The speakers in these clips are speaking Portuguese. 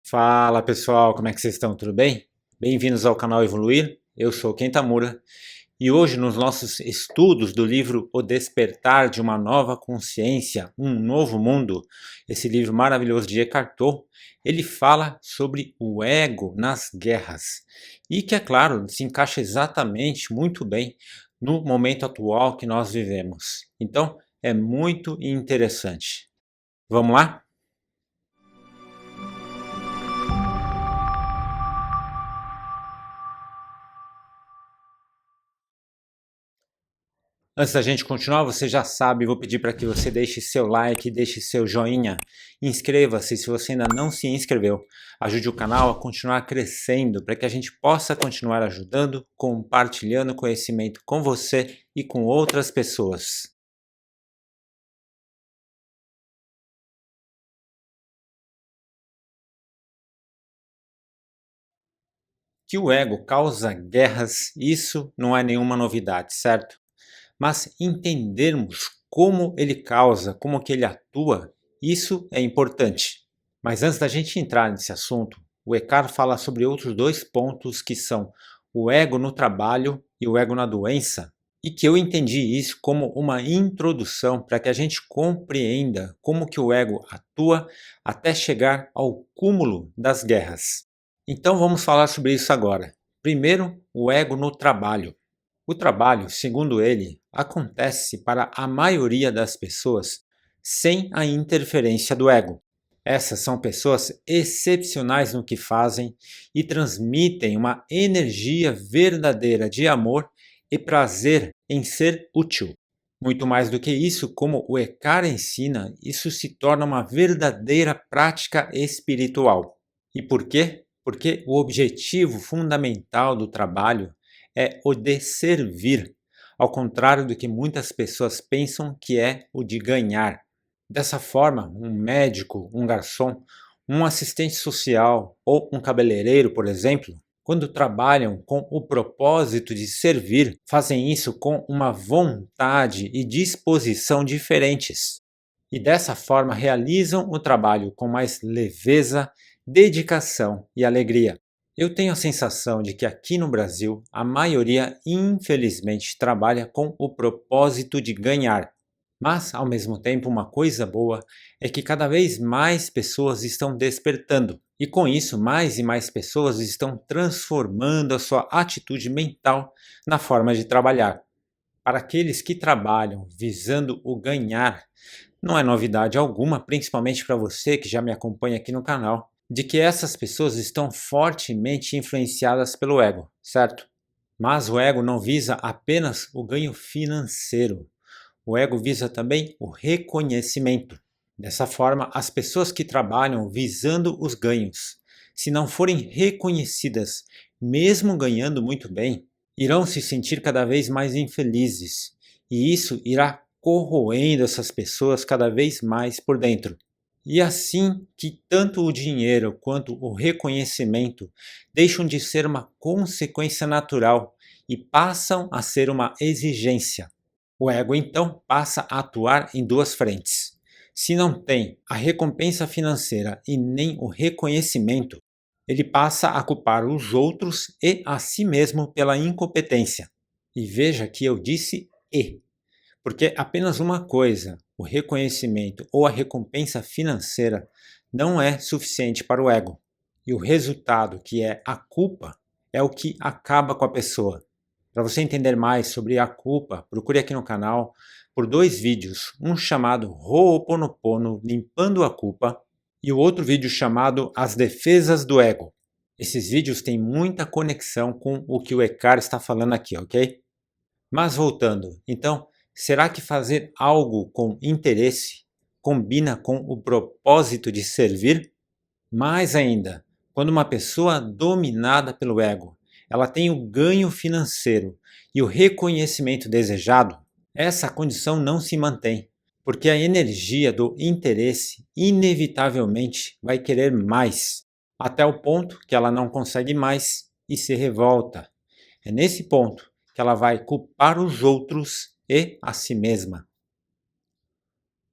Fala pessoal, como é que vocês estão? Tudo bem? Bem-vindos ao canal Evoluir, eu sou Ken Tamura e hoje nos nossos estudos do livro O Despertar de uma Nova Consciência, um Novo Mundo, esse livro maravilhoso de Eckhart Tolle, ele fala sobre o ego nas guerras e que, é claro, se encaixa exatamente muito bem no momento atual que nós vivemos. Então, é muito interessante. Vamos lá? Antes da gente continuar, você já sabe, vou pedir para que você deixe seu like, deixe seu joinha, inscreva-se se você ainda não se inscreveu. Ajude o canal a continuar crescendo para que a gente possa continuar ajudando, compartilhando conhecimento com você e com outras pessoas. Que o ego causa guerras, isso não é nenhuma novidade, certo? Mas entendermos como ele causa, como que ele atua, isso é importante. Mas antes da gente entrar nesse assunto, o Eckhart fala sobre outros dois pontos que são o ego no trabalho e o ego na doença, e que eu entendi isso como uma introdução para que a gente compreenda como que o ego atua até chegar ao cúmulo das guerras. Então vamos falar sobre isso agora. Primeiro, o ego no trabalho. O trabalho, segundo ele, acontece para a maioria das pessoas sem a interferência do ego. Essas são pessoas excepcionais no que fazem e transmitem uma energia verdadeira de amor e prazer em ser útil. Muito mais do que isso, como o Eckhart ensina, isso se torna uma verdadeira prática espiritual. E por quê? Porque o objetivo fundamental do trabalho é o de servir, ao contrário do que muitas pessoas pensam que é o de ganhar. Dessa forma, um médico, um garçom, um assistente social ou um cabeleireiro, por exemplo, quando trabalham com o propósito de servir, fazem isso com uma vontade e disposição diferentes. E dessa forma realizam o trabalho com mais leveza, dedicação e alegria. Eu tenho a sensação de que aqui no Brasil a maioria, infelizmente, trabalha com o propósito de ganhar. Mas, ao mesmo tempo, uma coisa boa é que cada vez mais pessoas estão despertando, e com isso, mais e mais pessoas estão transformando a sua atitude mental na forma de trabalhar. Para aqueles que trabalham visando o ganhar, não é novidade alguma, principalmente para você que já me acompanha aqui no canal, de que essas pessoas estão fortemente influenciadas pelo ego, certo? Mas o ego não visa apenas o ganho financeiro. O ego visa também o reconhecimento. Dessa forma, as pessoas que trabalham visando os ganhos, se não forem reconhecidas, mesmo ganhando muito bem, irão se sentir cada vez mais infelizes, e isso irá corroendo essas pessoas cada vez mais por dentro. E assim que tanto o dinheiro quanto o reconhecimento deixam de ser uma consequência natural e passam a ser uma exigência. O ego então passa a atuar em duas frentes. Se não tem a recompensa financeira e nem o reconhecimento, ele passa a culpar os outros e a si mesmo pela incompetência. E veja que eu disse porque apenas uma coisa, o reconhecimento ou a recompensa financeira, não é suficiente para o ego. E o resultado, que é a culpa, é o que acaba com a pessoa. Para você entender mais sobre a culpa, procure aqui no canal por dois vídeos, um chamado Ho'oponopono, Limpando a Culpa, e o outro vídeo chamado As Defesas do Ego. Esses vídeos têm muita conexão com o que o Eckhart está falando aqui, ok? Mas voltando, então, será que fazer algo com interesse combina com o propósito de servir? Mais ainda, quando uma pessoa dominada pelo ego, ela tem o ganho financeiro e o reconhecimento desejado, essa condição não se mantém, porque a energia do interesse inevitavelmente vai querer mais, até o ponto que ela não consegue mais e se revolta. É nesse ponto que ela vai culpar os outros e a si mesma.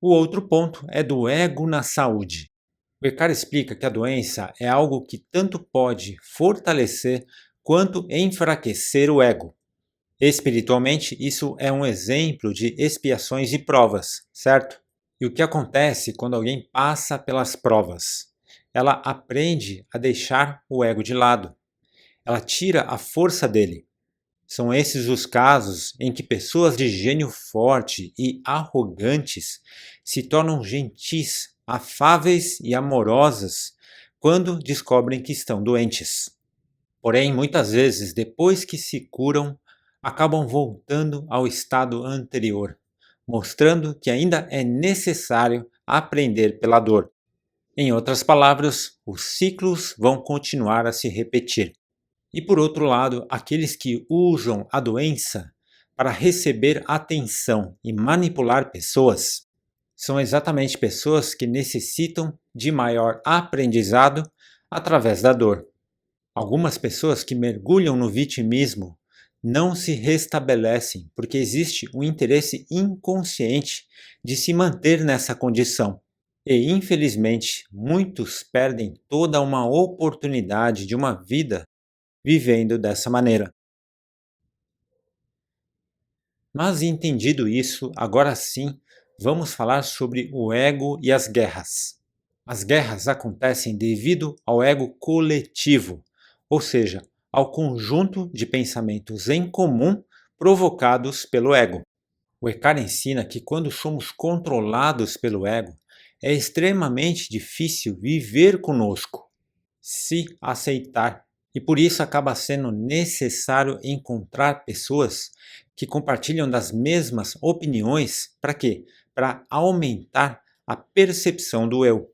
O outro ponto é do ego na saúde. O Eckhart explica que a doença é algo que tanto pode fortalecer quanto enfraquecer o ego. Espiritualmente, isso é um exemplo de expiações e provas, certo? E o que acontece quando alguém passa pelas provas? Ela aprende a deixar o ego de lado. Ela tira a força dele. São esses os casos em que pessoas de gênio forte e arrogantes se tornam gentis, afáveis e amorosas quando descobrem que estão doentes. Porém, muitas vezes, depois que se curam, acabam voltando ao estado anterior, mostrando que ainda é necessário aprender pela dor. Em outras palavras, os ciclos vão continuar a se repetir. E por outro lado, aqueles que usam a doença para receber atenção e manipular pessoas são exatamente pessoas que necessitam de maior aprendizado através da dor. Algumas pessoas que mergulham no vitimismo não se restabelecem porque existe um interesse inconsciente de se manter nessa condição. E, infelizmente, muitos perdem toda uma oportunidade de uma vida vivendo dessa maneira. Mas entendido isso, agora sim, vamos falar sobre o ego e as guerras. As guerras acontecem devido ao ego coletivo, ou seja, ao conjunto de pensamentos em comum provocados pelo ego. O Eckhart ensina que quando somos controlados pelo ego, é extremamente difícil viver conosco, se aceitar. E por isso acaba sendo necessário encontrar pessoas que compartilham das mesmas opiniões. Para quê? Para aumentar a percepção do eu.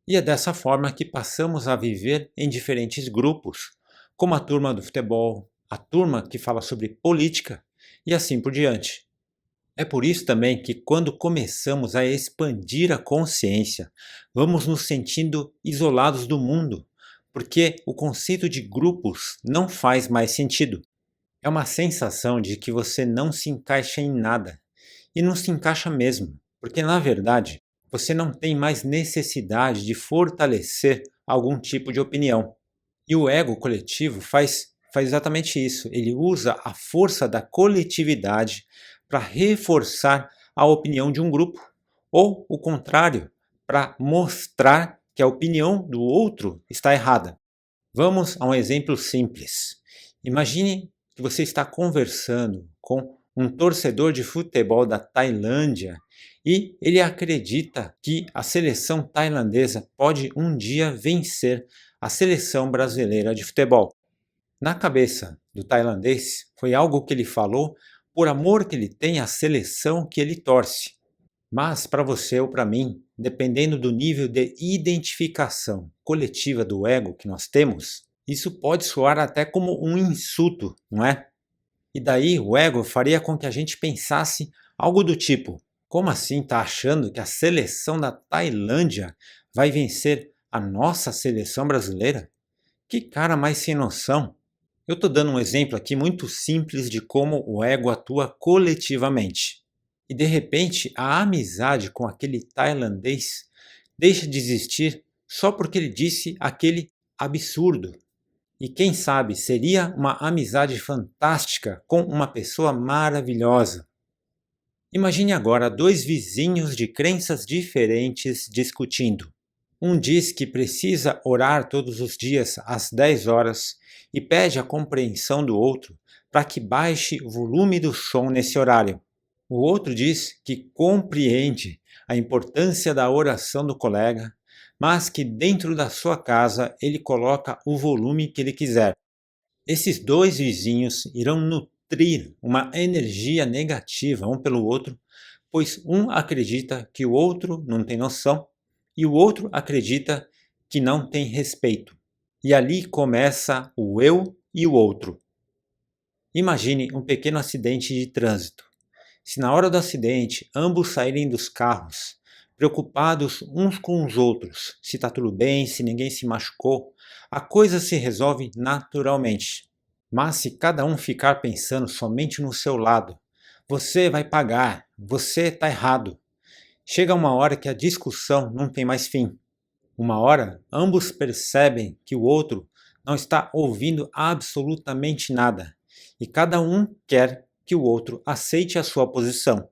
E é dessa forma que passamos a viver em diferentes grupos, como a turma do futebol, a turma que fala sobre política e assim por diante. É por isso também que, quando começamos a expandir a consciência, vamos nos sentindo isolados do mundo, porque o conceito de grupos não faz mais sentido. É uma sensação de que você não se encaixa em nada, e não se encaixa mesmo, porque na verdade você não tem mais necessidade de fortalecer algum tipo de opinião. E o ego coletivo faz exatamente isso. Ele usa a força da coletividade para reforçar a opinião de um grupo, ou o contrário, para mostrar que a opinião do outro está errada. Vamos a um exemplo simples. Imagine que você está conversando com um torcedor de futebol da Tailândia e ele acredita que a seleção tailandesa pode um dia vencer a seleção brasileira de futebol. Na cabeça do tailandês, foi algo que ele falou por amor que ele tem à seleção que ele torce. Mas para você ou para mim, dependendo do nível de identificação coletiva do ego que nós temos, isso pode soar até como um insulto, não é? E daí o ego faria com que a gente pensasse algo do tipo: como assim está achando que a seleção da Tailândia vai vencer a nossa seleção brasileira? Que cara mais sem noção! Eu estou dando um exemplo aqui muito simples de como o ego atua coletivamente. E de repente a amizade com aquele tailandês deixa de existir só porque ele disse aquele absurdo. E quem sabe seria uma amizade fantástica com uma pessoa maravilhosa. Imagine agora dois vizinhos de crenças diferentes discutindo. Um diz que precisa orar todos os dias às 10 horas e pede a compreensão do outro para que baixe o volume do som nesse horário. O outro diz que compreende a importância da oração do colega, mas que dentro da sua casa ele coloca o volume que ele quiser. Esses dois vizinhos irão nutrir uma energia negativa um pelo outro, pois um acredita que o outro não tem noção e o outro acredita que não tem respeito. E ali começa o eu e o outro. Imagine um pequeno acidente de trânsito. Se na hora do acidente ambos saírem dos carros, preocupados uns com os outros, se está tudo bem, se ninguém se machucou, a coisa se resolve naturalmente. Mas se cada um ficar pensando somente no seu lado, você vai pagar, você está errado, chega uma hora que a discussão não tem mais fim. Uma hora, ambos percebem que o outro não está ouvindo absolutamente nada e cada um quer que o outro aceite a sua posição.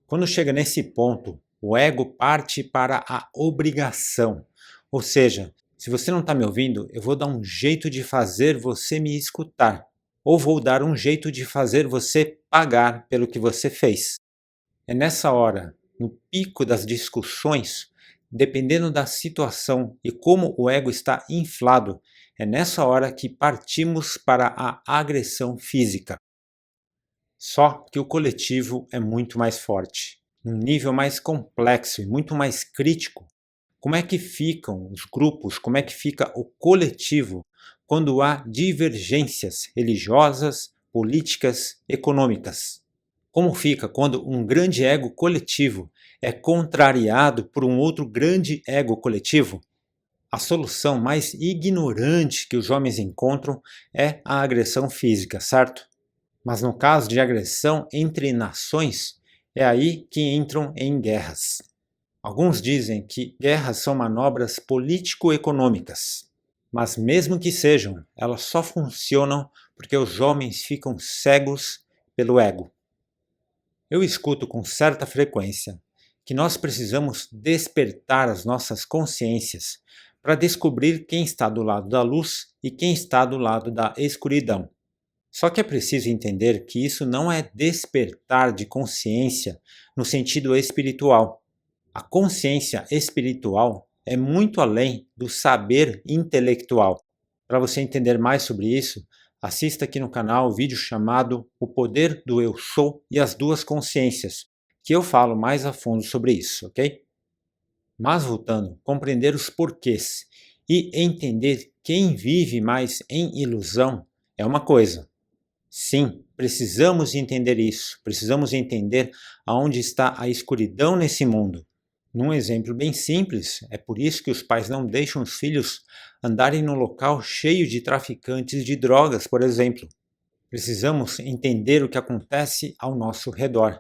Quando chega nesse ponto, o ego parte para a obrigação, ou seja, se você não está me ouvindo, eu vou dar um jeito de fazer você me escutar, ou vou dar um jeito de fazer você pagar pelo que você fez. É nessa hora, no pico das discussões, dependendo da situação e como o ego está inflado, é nessa hora que partimos para a agressão física. Só que o coletivo é muito mais forte, num nível mais complexo e muito mais crítico. Como é que ficam os grupos, como é que fica o coletivo quando há divergências religiosas, políticas, econômicas? Como fica quando um grande ego coletivo é contrariado por um outro grande ego coletivo? A solução mais ignorante que os homens encontram é a agressão física, certo? Mas no caso de agressão entre nações, é aí que entram em guerras. Alguns dizem que guerras são manobras político-econômicas, mas mesmo que sejam, elas só funcionam porque os homens ficam cegos pelo ego. Eu escuto com certa frequência que nós precisamos despertar as nossas consciências para descobrir quem está do lado da luz e quem está do lado da escuridão. Só que é preciso entender que isso não é despertar de consciência no sentido espiritual. A consciência espiritual é muito além do saber intelectual. Para você entender mais sobre isso, assista aqui no canal o vídeo chamado O Poder do Eu Sou e as Duas Consciências, que eu falo mais a fundo sobre isso, ok? Mas voltando, compreender os porquês e entender quem vive mais em ilusão é uma coisa. Sim, precisamos entender isso, precisamos entender aonde está a escuridão nesse mundo. Num exemplo bem simples, é por isso que os pais não deixam os filhos andarem num local cheio de traficantes de drogas, por exemplo. Precisamos entender o que acontece ao nosso redor,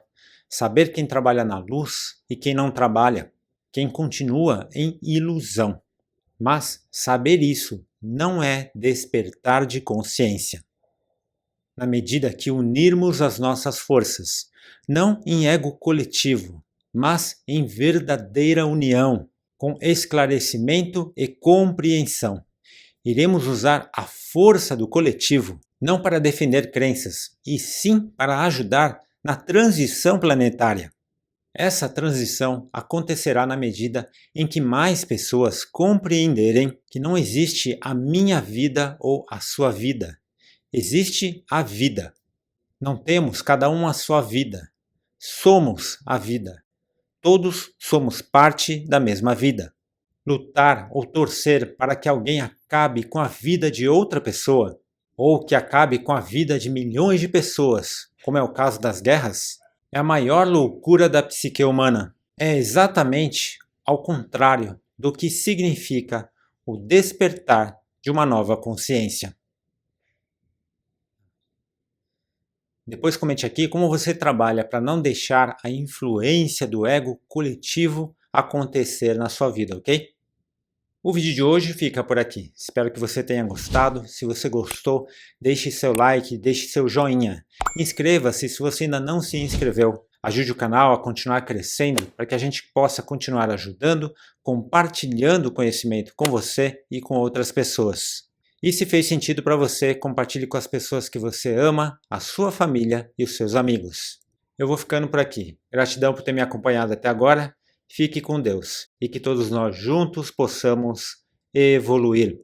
saber quem trabalha na luz e quem não trabalha, quem continua em ilusão. Mas saber isso não é despertar de consciência. Na medida que unirmos as nossas forças, não em ego coletivo, mas em verdadeira união, com esclarecimento e compreensão. Iremos usar a força do coletivo não para defender crenças, e sim para ajudar na transição planetária. Essa transição acontecerá na medida em que mais pessoas compreenderem que não existe a minha vida ou a sua vida. Existe a vida. Não temos cada um a sua vida. Somos a vida. Todos somos parte da mesma vida. Lutar ou torcer para que alguém acabe com a vida de outra pessoa, ou que acabe com a vida de milhões de pessoas, como é o caso das guerras, é a maior loucura da psique humana. É exatamente ao contrário do que significa o despertar de uma nova consciência. Depois comente aqui como você trabalha para não deixar a influência do ego coletivo acontecer na sua vida, ok? O vídeo de hoje fica por aqui. Espero que você tenha gostado. Se você gostou, deixe seu like, deixe seu joinha. Inscreva-se se você ainda não se inscreveu. Ajude o canal a continuar crescendo para que a gente possa continuar ajudando, compartilhando conhecimento com você e com outras pessoas. E se fez sentido para você, compartilhe com as pessoas que você ama, a sua família e os seus amigos. Eu vou ficando por aqui. Gratidão por ter me acompanhado até agora. Fique com Deus e que todos nós juntos possamos evoluir.